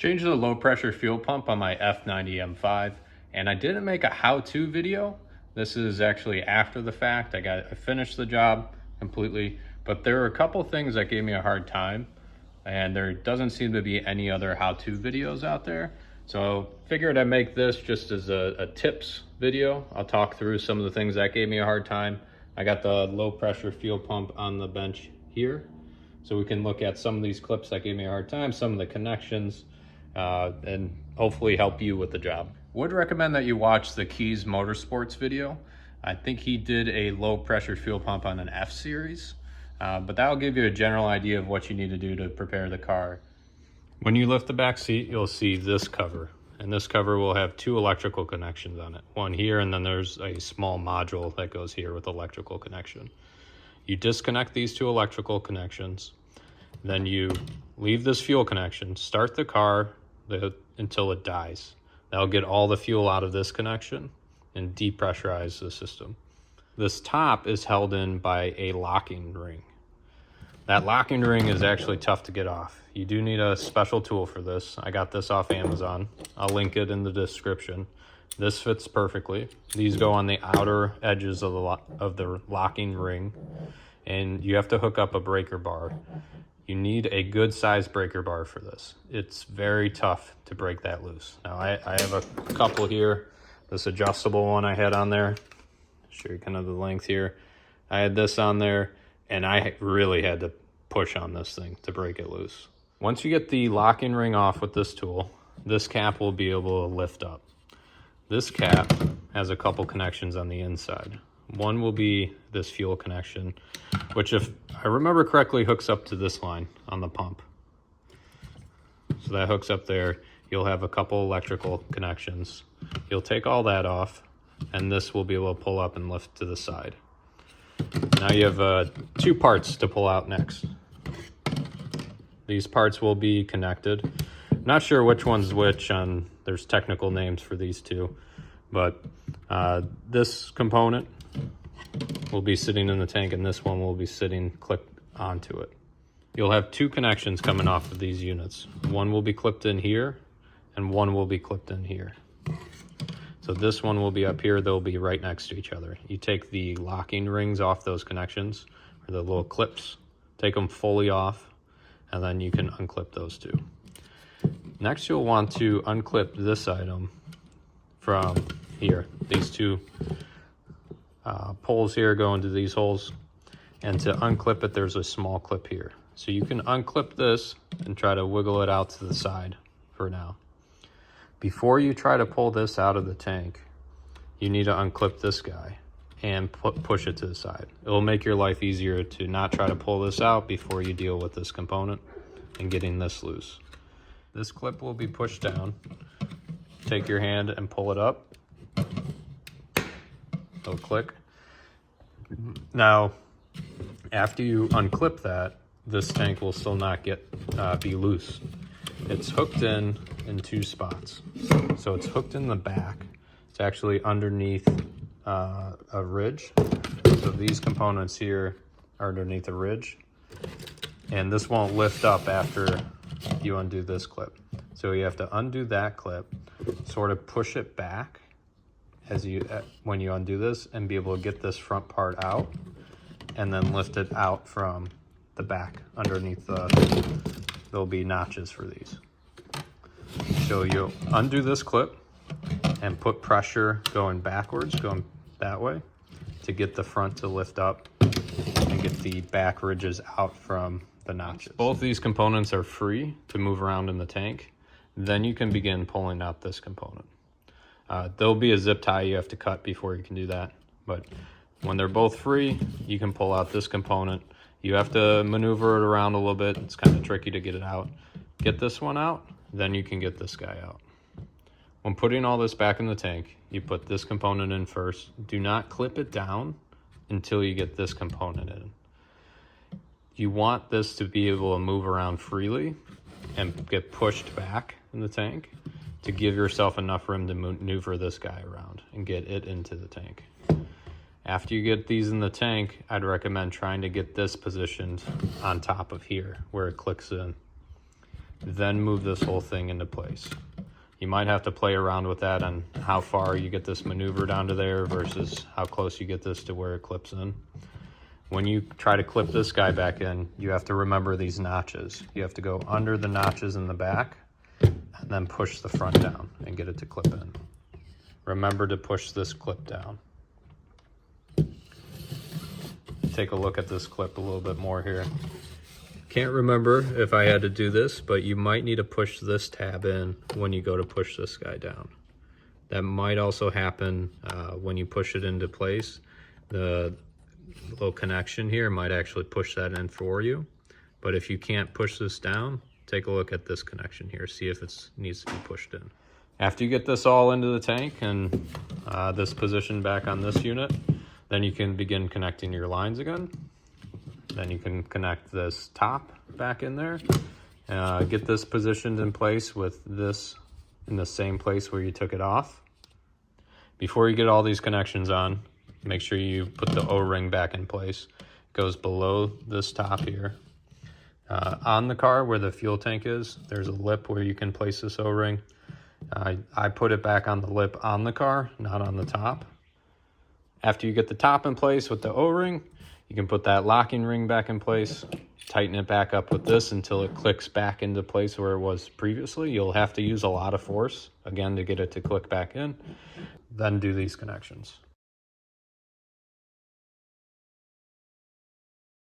Changed the low pressure fuel pump on my F90 M5, and I didn't make a how-to video. This is actually after the fact. I finished the job completely, but there were a couple things that gave me a hard time, and there doesn't seem to be any other how-to videos out there. So figured I'd make this just as a tips video. I'll talk through some of the things that gave me a hard time. I got the low pressure fuel pump on the bench here, so we can look at some of these clips that gave me a hard time, some of the connections, and hopefully help you with the job. Would recommend that you watch the Keys Motorsports video. I think he did a low pressure fuel pump on an F series, but that'll give you a general idea of what you need to do to prepare the car. When you lift the back seat, you'll see this cover, and this cover will have two electrical connections on it. One here, and then there's a small module that goes here with electrical connection. You disconnect these two electrical connections, then you leave this fuel connection, start the car until it dies. That'll get all the fuel out of this connection and depressurize the system. This top is held in by a locking ring. That locking ring is actually tough to get off. You do need a special tool for this. I got this off Amazon. I'll link it in the description. This fits perfectly. These go on the outer edges of the locking ring, and you have to hook up a breaker bar. You need a good sized breaker bar for this. It's very tough to break that loose. Now I have a couple here. This adjustable one I had on there. Show you kind of the length here. I had this on there, and I really had to push on this thing to break it loose. Once you get the locking ring off with this tool, this cap will be able to lift up. This cap has a couple connections on the inside. One will be this fuel connection, which, if I remember correctly, hooks up to this line on the pump. So that hooks up there. You'll have a couple electrical connections. You'll take all that off, and this will be able to pull up and lift to the side. Now you have two parts to pull out next. These parts will be connected. I'm not sure which one's which, there's technical names for these two, but this component will be sitting in the tank, and this one will be sitting clipped onto it. You'll have two connections coming off of these units. One will be clipped in here, and one will be clipped in here. So this one will be up here. They'll be right next to each other. You take the locking rings off those connections, or the little clips, take them fully off, and then you can unclip those two. Next, you'll want to unclip this item from here. These two poles here go into these holes, and to unclip it, there's a small clip here. So you can unclip this and try to wiggle it out to the side for now. Before you try to pull this out of the tank, you need to unclip this guy and push it to the side. It will make your life easier to not try to pull this out before you deal with this component and getting this loose. This clip will be pushed down. Take your hand and pull it up. It'll click. Now, after you unclip that, this tank will still not be loose. It's hooked in two spots. So it's hooked in the back. It's actually underneath a ridge. So these components here are underneath a ridge, and this won't lift up after you undo this clip. So you have to undo that clip, sort of push it back when you undo this, and be able to get this front part out, and then lift it out from the back underneath there'll be notches for these. So you'll undo this clip and put pressure going backwards, going that way, to get the front to lift up and get the back ridges out from the notches. Both these components are free to move around in the tank. Then you can begin pulling out this component. There'll be a zip tie you have to cut before you can do that, but when they're both free, you can pull out this component. You have to maneuver it around a little bit. It's kind of tricky to get it out. Get this one out, then you can get this guy out. When putting all this back in the tank, you put this component in first. Do not clip it down until you get this component in. You want this to be able to move around freely and get pushed back in the tank to give yourself enough room to maneuver this guy around and get it into the tank. After you get these in the tank, I'd recommend trying to get this positioned on top of here where it clicks in. then move this whole thing into place. You might have to play around with that on how far you get this maneuver down to there versus how close you get this to where it clips in. When you try to clip this guy back in, you have to remember these notches. You have to go under the notches in the back and then push the front down and get it to clip in. Remember to push this clip down. Take a look at this clip a little bit more here. Can't remember if I had to do this, but you might need to push this tab in when you go to push this guy down. That might also happen when you push it into place. The little connection here might actually push that in for you. But if you can't push this down, take a look at this connection here. See if it needs to be pushed in. After you get this all into the tank and this position back on this unit, then you can begin connecting your lines again. Then you can connect this top back in there. Get this positioned in place with this in the same place where you took it off. Before you get all these connections on, make sure you put the O-ring back in place. It goes below this top here. On the car where the fuel tank is, there's a lip where you can place this O-ring. I put it back on the lip on the car, not on the top. After you get the top in place with the O-ring, you can put that locking ring back in place, tighten it back up with this until it clicks back into place where it was previously. You'll have to use a lot of force, again, to get it to click back in. Then do these connections.